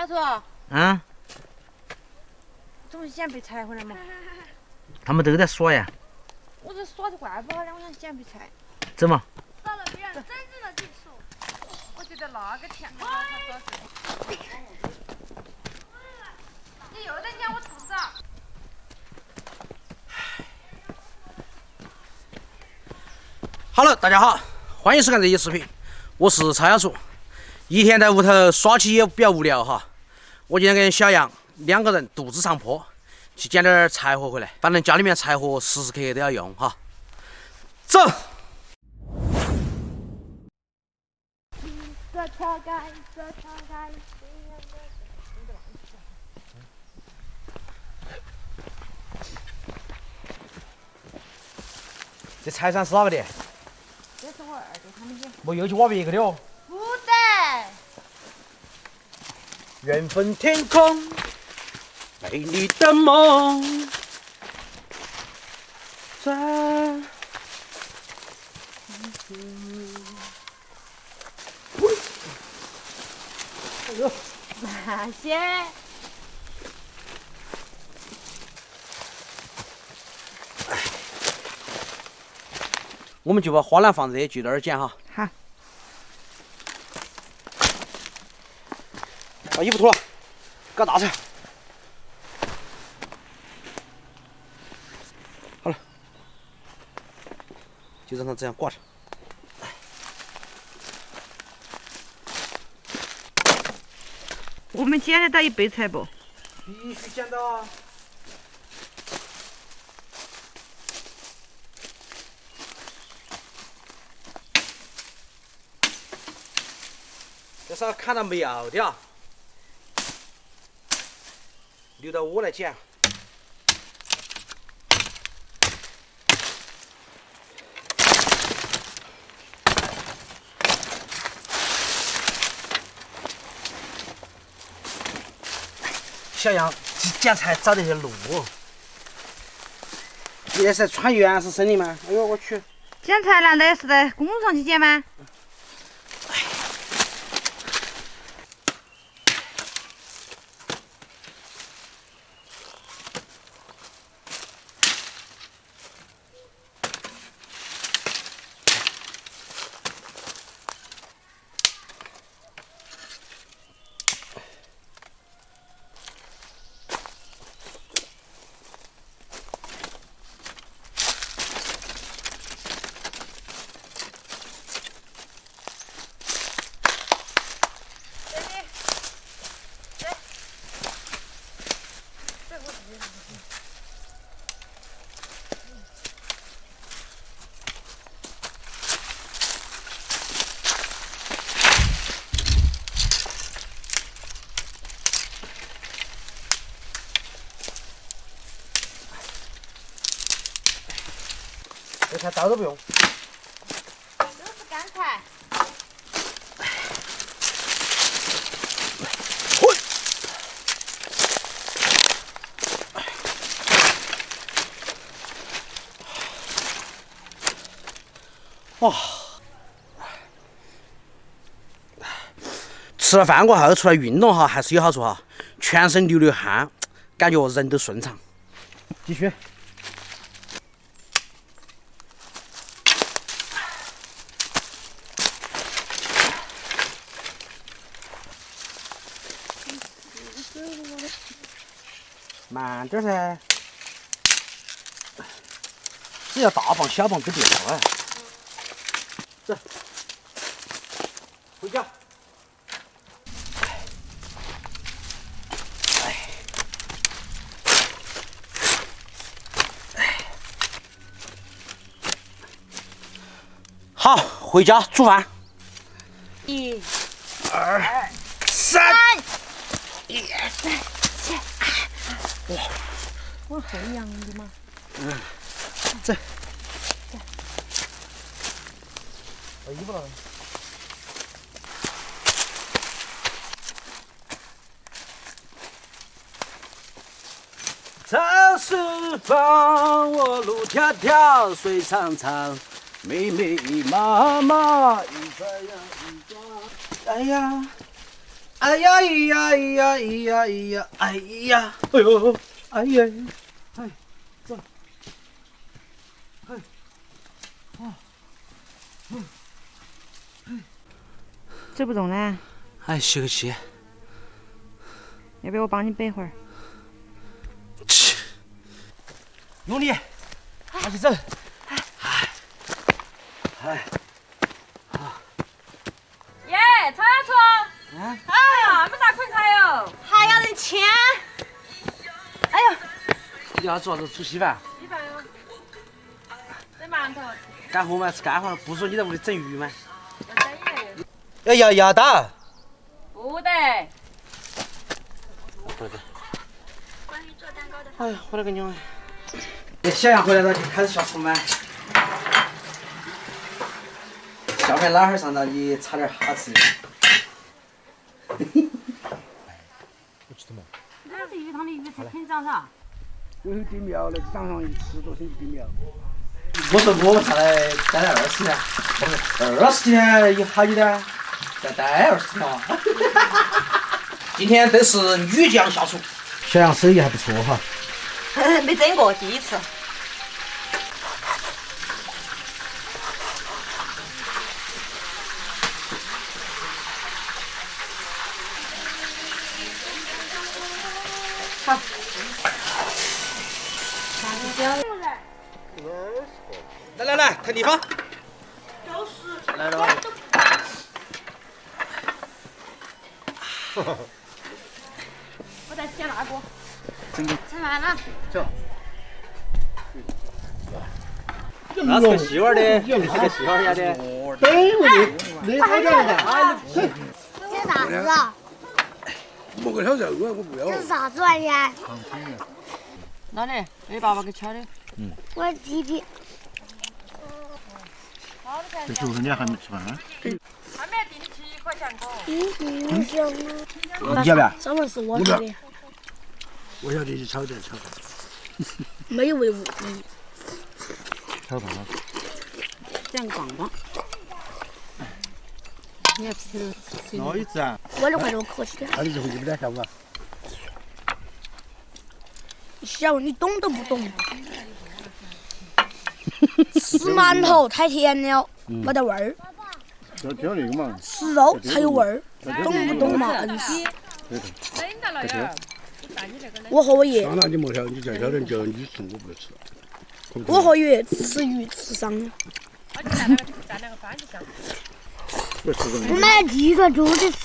兔，嗯，怎么捡被踩回来嘛？他们都在耍呀。我这耍的怪不好的，我想捡被踩。走嘛。找了别人真正的技术，我觉得那个甜的他主要是。你又在撵我兔子啊Hello， 大家好，欢迎收看这期视频，我是超小厨。一天在屋头耍起也比较无聊哈，我今天跟小杨两个人独自上坡去捡点柴火回来，反正家里面柴火时时刻刻都要用哈。走。这柴山是哪个的？这是我二弟他们捡。莫又去挖别个的哦。不得。缘分天空，美丽的梦，在。那些。我们就把花篮放这，就在这儿捡哈。好。把衣服脱了，搞大柴。好了，就让它这样挂着。我们捡得到一备柴不？必须捡到啊！这是要砍到没要的啊，留到我来捡。小杨捡柴找这些路，你这是穿原始森林吗？哎呦我去！捡柴难道也是在工厂去捡吗？这柴刀都不用。都是干柴。哇！吃了饭过后出来运动哈，还是有好处哈，全身流汗，感觉人都顺畅。继续。慢点噻，只要大磅小磅都别少哎。走，回家。好，回家煮饭。1、2、3。往后仰的嘛。走。把衣服拿来。草树旁，我路迢迢，水长长，密密麻麻，一抓呀一抓。哎呀，哎呀咿呀咿呀咿呀咿呀，哎呀，哎呦，哎呀，哎，走，哎，走不动呢，哎，吸个气。要不要我帮你背会儿？切，用力，往起走。哎，耶，曹亚初，哎呀，那么大捆卡哟，还要人牵。哎呦，你要做啥子煮稀饭？稀饭哟，整馒头，干活嘛，吃干活，不说你在屋里整鱼吗？要整一类。要摇鸭蛋。不得。哎呀，我那个娘！小杨回来了就开始下厨吗？下面哪哈儿上到你差点哈吃的。这是鱼汤的鱼才肯长噻。我有点苗了，长上10多斤的苗。我说我下来待了20天，20天有好久的，再待20天嘛。今天都是女将下厨，小杨手艺还不错哈。没整过，第一次。好。来，看地方。来了。我再洗辣锅。吃饭了。那是个细碗的，那个细碗压的。你好点的。这啥子啊？摸个小肉啊，我不要这。是啥子玩意儿？哪里？你爸爸给敲的。我弟弟。这时候人家还没吃饭。他们定7块钱过。你要不要？什么是我做的？我晓得你炒点炒。没有为物。炒饭。这样逛逛。你要吃哪一只啊？我2块多可惜的。那你就回去不得下午啊？小，你懂都不懂。吃馒头太甜了，没得味儿。要挑那个嘛。吃肉才有味儿，懂不懂嘛？硬是。真的了呀。我和我爷，当然你莫挑，你叫小人叫你吃，我不吃。我和爷吃鱼吃伤了。我就蘸那个番就香。我买第一个猪的时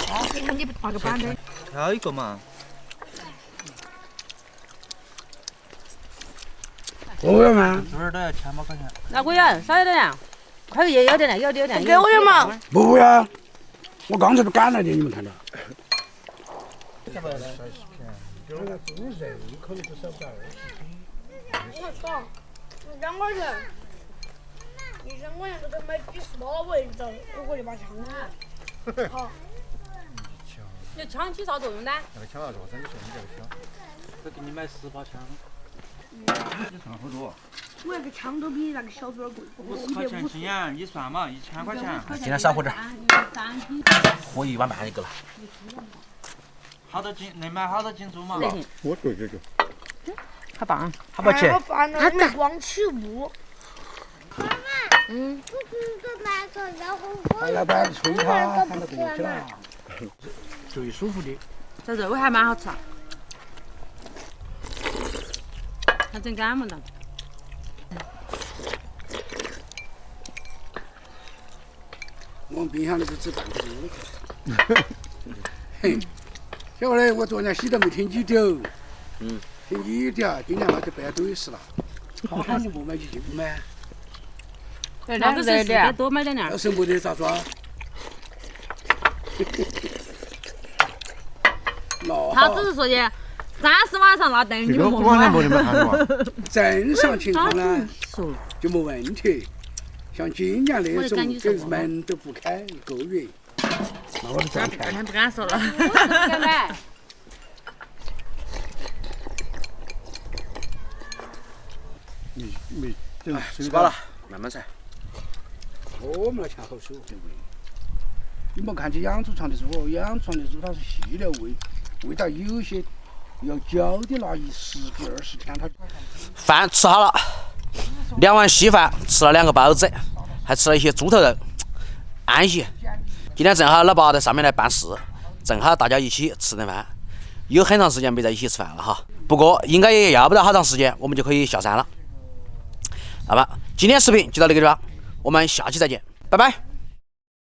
候，你把个板凳。挑一个嘛。我要吗？这儿都要1000多块钱。那我要少一点呀，快有点点，有点点。给我点嘛。不呀，我刚才不赶来的，你们看到？我操，2块钱，1块钱都得买几10包了，你知道？我就把枪了。好。你枪起啥作用呢？那个枪要做啥？你说你这个枪，再给你买10把枪。你算好多？我那个枪都比那个小猪贵。 50块钱斤呀，你算嘛，1000块钱。今天少喝点，喝1碗半就够了。好多斤？能买好多斤猪嘛？我做这个。好棒！好不好吃？好烦啊！你光起雾。他老板催他，喊他过去了。最舒服的。这肉还蛮好吃。还真感冒了。我们冰箱里头只半个多了。嘿，小伙儿，我昨天洗都没听你的。听你的，今年那就半堆死了。好喊你不买就就不买，那个是得多买点点。要是没得咋抓？他只是说的30晚上那等你们没得看嘛。正常情况呢就没问题。像今年那种，就是门都不开1个月，那我就赚钱。今天不敢说了。没吃饱了，慢慢噻。我们那钱好收，对不对？你们看起养猪场的猪哦，养猪场的猪它是细了喂，味道有些要焦的那10几20天它。饭吃好了，2碗稀饭，吃了2个包子，还吃了一些猪头肉，安逸。今天正好老爸在上面来办事，正好大家一起吃顿饭，有很长时间没在一起吃饭了哈。不过应该也要不到好长时间，我们就可以下山了。那么今天视频就到这个地方，我们下期再见，拜拜。